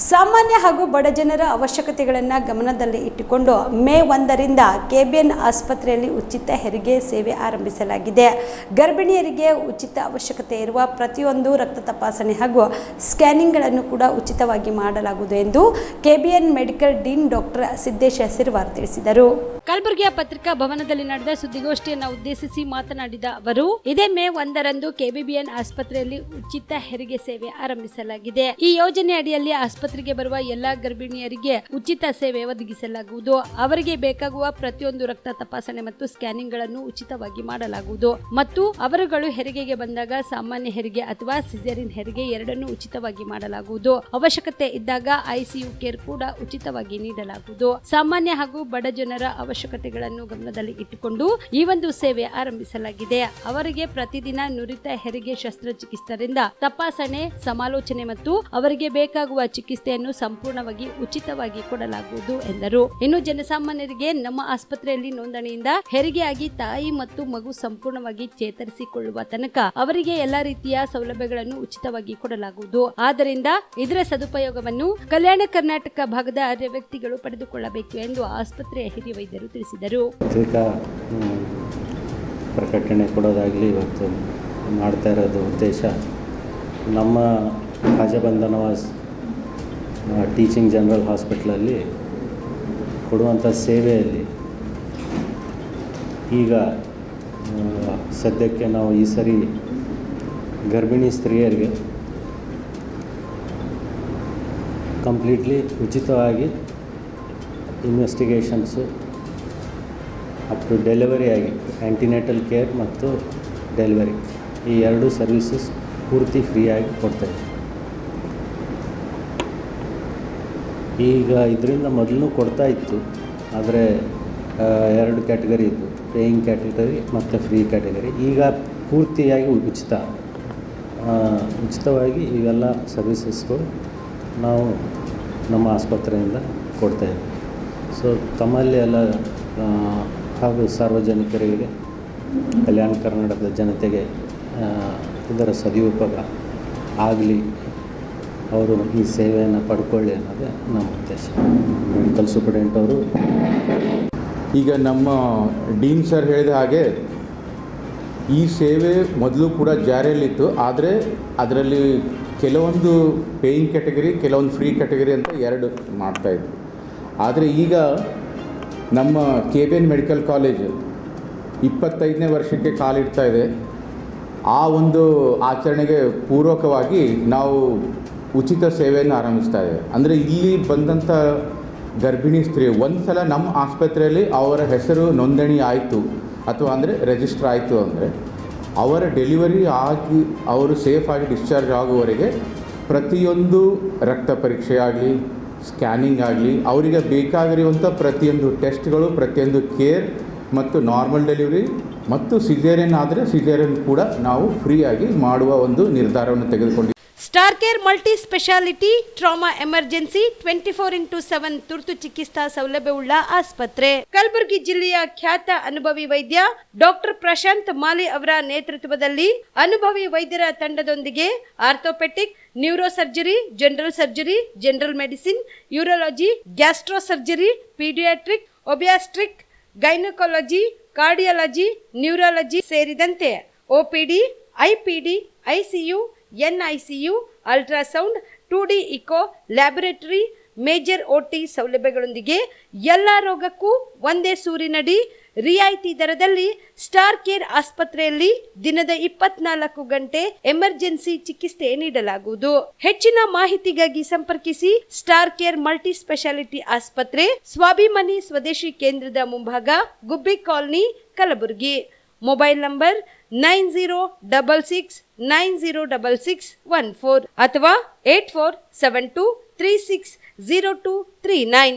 ಸಾಮಾನ್ಯ ಹಾಗೂ ಬಡಜನರ ಅವಶ್ಯಕತೆಗಳನ್ನು ಗಮನದಲ್ಲಿ ಇಟ್ಟುಕೊಂಡು ಮೇ 1ರಿಂದ ಕೆಬಿಎನ್ ಆಸ್ಪತ್ರೆಯಲ್ಲಿ ಉಚಿತ ಹೆರಿಗೆ ಸೇವೆ ಆರಂಭಿಸಲಾಗಿದೆ. ಗರ್ಭಿಣಿಯರಿಗೆ ಉಚಿತ ಅವಶ್ಯಕತೆ ಇರುವ ಪ್ರತಿಯೊಂದು ರಕ್ತ ತಪಾಸಣೆ ಹಾಗೂ ಸ್ಕ್ಯಾನಿಂಗ್ಗಳನ್ನು ಕೂಡ ಉಚಿತವಾಗಿ ಮಾಡಲಾಗುವುದು ಎಂದು KBN medical dean doctor Siddesha Sirwar ತಿಳಿಸಿದರು. ಕಲಬುರಗಿಯ ಪತ್ರಿಕಾ ಭವನದಲ್ಲಿ ನಡೆದ ಸುದ್ದಿಗೋಷ್ಠಿಯನ್ನು ಉದ್ದೇಶಿಸಿ ಮಾತನಾಡಿದ ಅವರು, ಇದೇ ಮೇ 1ರಂದು ಕೆಬಿಎನ್ ಆಸ್ಪತ್ರೆಯಲ್ಲಿ ಉಚಿತ ಹೆರಿಗೆ ಸೇವೆ ಆರಂಭಿಸಲಾಗಿದೆ. ಈ ಯೋಜನೆ ಅಡಿಯಲ್ಲಿ ಆಸ್ಪತ್ರೆಗೆ ಬರುವ ಎಲ್ಲಾ ಗರ್ಭಿಣಿಯರಿಗೆ ಉಚಿತ ಸೇವೆ ಒದಗಿಸಲಾಗುವುದು. ಅವರಿಗೆ ಬೇಕಾಗುವ ಪ್ರತಿಯೊಂದು ರಕ್ತ ತಪಾಸಣೆ ಮತ್ತು ಸ್ಕ್ಯಾನಿಂಗ್ ಗಳನ್ನು ಉಚಿತವಾಗಿ ಮಾಡಲಾಗುವುದು ಮತ್ತು ಅವರುಗಳು ಹೆರಿಗೆಗೆ ಬಂದಾಗ ಸಾಮಾನ್ಯ ಹೆರಿಗೆ ಅಥವಾ ಸಿಸೇರಿಯನ್ ಹೆರಿಗೆ ಎರಡನ್ನೂ ಉಚಿತವಾಗಿ ಮಾಡಲಾಗುವುದು. ಅವಶ್ಯಕತೆ ಇದ್ದಾಗ ಐಸಿಯು ಕೇರ್ ಕೂಡ ಉಚಿತವಾಗಿ ನೀಡಲಾಗುವುದು. ಸಾಮಾನ್ಯ ಹಾಗೂ ಬಡ ಜನರ ಅವಶ್ಯಕತೆಗಳನ್ನು ಗಮನದಲ್ಲಿ ಇಟ್ಟುಕೊಂಡು ಈ ಒಂದು ಸೇವೆ ಆರಂಭಿಸಲಾಗಿದೆ. ಅವರಿಗೆ ಪ್ರತಿದಿನ ನುರಿತ ಹೆರಿಗೆ ಶಸ್ತ್ರಚಿಕಿತ್ಸಕರಿಂದ ತಪಾಸಣೆ, ಸಮಾಲೋಚನೆ ಮತ್ತು ಅವರಿಗೆ ಬೇಕಾಗುವ ಚಿಕಿತ್ಸೆಯನ್ನು ಸಂಪೂರ್ಣವಾಗಿ ಉಚಿತವಾಗಿ ಕೊಡಲಾಗುವುದು ಎಂದರು. ಇನ್ನು ಜನಸಾಮಾನ್ಯರಿಗೆ ನಮ್ಮ ಆಸ್ಪತ್ರೆಯಲ್ಲಿ ನೋಂದಣಿಯಿಂದ ಹೆರಿಗೆಯಾಗಿ ತಾಯಿ ಮತ್ತು ಮಗು ಸಂಪೂರ್ಣವಾಗಿ ಚೇತರಿಸಿಕೊಳ್ಳುವ ತನಕ ಅವರಿಗೆ ಎಲ್ಲಾ ರೀತಿಯ ಸೌಲಭ್ಯಗಳನ್ನು ಉಚಿತವಾಗಿ ಕೊಡಲಾಗುವುದು. ಆದ್ದರಿಂದ ಇದರ ಸದುಪಯೋಗವನ್ನು ಕಲ್ಯಾಣ ಕರ್ನಾಟಕ ಭಾಗದ ಅರ್ಹ ವ್ಯಕ್ತಿಗಳು ಪಡೆದುಕೊಳ್ಳಬೇಕು ಎಂದು ಆಸ್ಪತ್ರೆಯ ಹಿರಿಯ ವೈದ್ಯರು ತಿಳಿಸಿದರು. ಪ್ರಕಟಣೆ ಕೊಡೋದಾಗಲಿ ಇವತ್ತು ಮಾಡ್ತಾ ಇರೋದು ಉದ್ದೇಶ, ನಮ್ಮ ರಾಜಬಂಧ ನವಾಜ್ ಟೀಚಿಂಗ್ ಜನರಲ್ ಹಾಸ್ಪಿಟ್ಲಲ್ಲಿ ಕೊಡುವಂಥ ಸೇವೆಯಲ್ಲಿ ಈಗ ಸದ್ಯಕ್ಕೆ ನಾವು ಈ ಸರಿ ಗರ್ಭಿಣಿ ಸ್ತ್ರೀಯರಿಗೆ ಕಂಪ್ಲೀಟ್ಲಿ ಉಚಿತವಾಗಿ ಇನ್ವೆಸ್ಟಿಗೇಷನ್ಸು ಅಪ್ ಟು ಡೆಲಿವರಿ ಆಗಿ ಆ್ಯಂಟಿನೇಟಲ್ ಕೇರ್ ಮತ್ತು ಡೆಲಿವರಿ ಈ ಎರಡು ಸರ್ವಿಸಸ್ ಪೂರ್ತಿ ಫ್ರೀಯಾಗಿ ಕೊಡ್ತಾಯಿದೆ. ಈಗ ಇದರಿಂದ ಮೊದಲು ಕೊಡ್ತಾ ಇತ್ತು, ಆದರೆ ಎರಡು ಕ್ಯಾಟಗರಿ ಇತ್ತು, ಪೇಯಿಂಗ್ ಕ್ಯಾಟಗರಿ ಮತ್ತು ಫ್ರೀ ಕ್ಯಾಟಗರಿ. ಈಗ ಪೂರ್ತಿಯಾಗಿ ಉಚಿತವಾಗಿ ಇವೆಲ್ಲ ಸರ್ವಿಸಸ್ಗಳು ನಾವು ನಮ್ಮ ಆಸ್ಪತ್ರೆಯಿಂದ ಕೊಡ್ತಾಯಿದ್ದೀವಿ. ಸೊ ತಮ್ಮಲ್ಲಿ ಎಲ್ಲ ಹಾಗೂ ಸಾರ್ವಜನಿಕರಿಗೆ, ಕಲ್ಯಾಣ ಕರ್ನಾಟಕದ ಜನತೆಗೆ ಇದರ ಸದುಪಯೋಗ ಆಗಲಿ, ಅವರು ಈ ಸೇವೆಯನ್ನು ಪಡ್ಕೊಳ್ಳಿ ಅನ್ನೋದೇ ನಮ್ಮ ಉದ್ದೇಶ. ಮೆಡಿಕಲ್ ಸೂಪರಿಂಟೆಂಡೆಂಟ್ ಅವರು ಈಗ ನಮ್ಮ ಡೀನ್ ಸರ್ ಹೇಳಿದ ಹಾಗೆ ಈ ಸೇವೆ ಮೊದಲು ಕೂಡ ಜಾರಿಯಲ್ಲಿತ್ತು, ಆದರೆ ಅದರಲ್ಲಿ ಕೆಲವೊಂದು ಪೇಯಿಂಗ್ ಕ್ಯಾಟಗರಿ, ಕೆಲವೊಂದು ಫ್ರೀ ಕ್ಯಾಟಗರಿ ಅಂತ ಎರಡು ಮಾಡ್ತಾಯಿದ್ರು. ಆದರೆ ಈಗ ನಮ್ಮ ಕೆಬಿಎನ್ ಮೆಡಿಕಲ್ ಕಾಲೇಜು 25ನೇ ವರ್ಷಕ್ಕೆ ಕಾಲಿಡ್ತಾ ಇದೆ. ಆ ಒಂದು ಆಚರಣೆಗೆ ಪೂರ್ವಕವಾಗಿ ನಾವು ಉಚಿತ ಸೇವೆಯನ್ನು ಆರಂಭಿಸ್ತಾ ಇದ್ದೇವೆ. ಅಂದರೆ ಇಲ್ಲಿ ಬಂದಂಥ ಗರ್ಭಿಣಿ ಸ್ತ್ರೀ ಒಂದು ಸಲ ನಮ್ಮ ಆಸ್ಪತ್ರೆಯಲ್ಲಿ ಅವರ ಹೆಸರು ನೋಂದಣಿ ಆಯಿತು ಅಥವಾ ಅಂದರೆ ರಿಜಿಸ್ಟರ್ ಆಯಿತು ಅಂದರೆ ಅವರ ಡೆಲಿವರಿ ಆಗಿ ಅವರು ಸೇಫಾಗಿ ಡಿಸ್ಚಾರ್ಜ್ ಆಗುವವರೆಗೆ ಪ್ರತಿಯೊಂದು ರಕ್ತ ಪರೀಕ್ಷೆ ಆಗಲಿ, ಸ್ಕ್ಯಾನಿಂಗ್ ಆಗಲಿ, ಅವರಿಗೆ ಬೇಕಾಗಿರುವಂಥ ಪ್ರತಿಯೊಂದು ಟೆಸ್ಟ್ಗಳು, ಪ್ರತಿಯೊಂದು ಕೇರ್ ಮತ್ತು ನಾರ್ಮಲ್ ಡೆಲಿವರಿ ಮತ್ತು ಸಿಸೇರಿಯನ್ ಆದರೆ ಸಿಸೇರಿಯನ್ ಕೂಡ ನಾವು ಫ್ರೀಯಾಗಿ ಮಾಡುವ ಒಂದು ನಿರ್ಧಾರವನ್ನು ತೆಗೆದುಕೊಂಡಿದ್ದೇವೆ. Star care multi speciality trauma emergency 24x7 ತುರ್ತು ಚಿಕಿತ್ಸಾ ಸೌಲಭ್ಯವುಳ್ಳ ಆಸ್ಪತ್ರೆ. ಕಲಬುರಗಿ ಜಿಲ್ಲೆಯ ಖ್ಯಾತ ಅನುಭವಿ ವೈದ್ಯ ಡಾಕ್ಟರ್ ಪ್ರಶಾಂತ್ ಮಾಲಿ ಅವರ ನೇತೃತ್ವದಲ್ಲಿ ಅನುಭವಿ ವೈದ್ಯರ ತಂಡದೊಂದಿಗೆ orthopaedic, neuro surgery, general surgery, general medicine, urology, gastro surgery, paediatric, obstetric, gynaecology, cardiology, neurology ಸೇರಿದಂತೆ OPD, IPD, ICU, NICU, ultrasound, 2D echo, laboratory, major OT ಸೌಲಭ್ಯಗಳೊಂದಿಗೆ ಎಲ್ಲ ರೋಗಕ್ಕೂ ಒಂದೇ ಸೂರಿನಡಿ ರಿಯಾಯಿತಿ ದರದಲ್ಲಿ ಸ್ಟಾರ್ ಕೇರ್ ಆಸ್ಪತ್ರೆಯಲ್ಲಿ ದಿನದ 24 ಗಂಟೆ ಎಮರ್ಜೆನ್ಸಿ ಚಿಕಿತ್ಸೆ ನೀಡಲಾಗುವುದು. ಹೆಚ್ಚಿನ ಮಾಹಿತಿಗಾಗಿ ಸಂಪರ್ಕಿಸಿ ಸ್ಟಾರ್ ಕೇರ್ ಮಲ್ಟಿ ಸ್ಪೆಷಾಲಿಟಿ ಆಸ್ಪತ್ರೆ, ಸ್ವಾಭಿಮಾನಿ ಸ್ವದೇಶಿ ಕೇಂದ್ರದ ಮುಂಭಾಗ, ಗುಬ್ಬಿ ಕಾಲನಿ, ಕಲಬುರಗಿ. ಮೊಬೈಲ್ ನಂಬರ್ 9066906614 ಅಥವಾ 8472360239.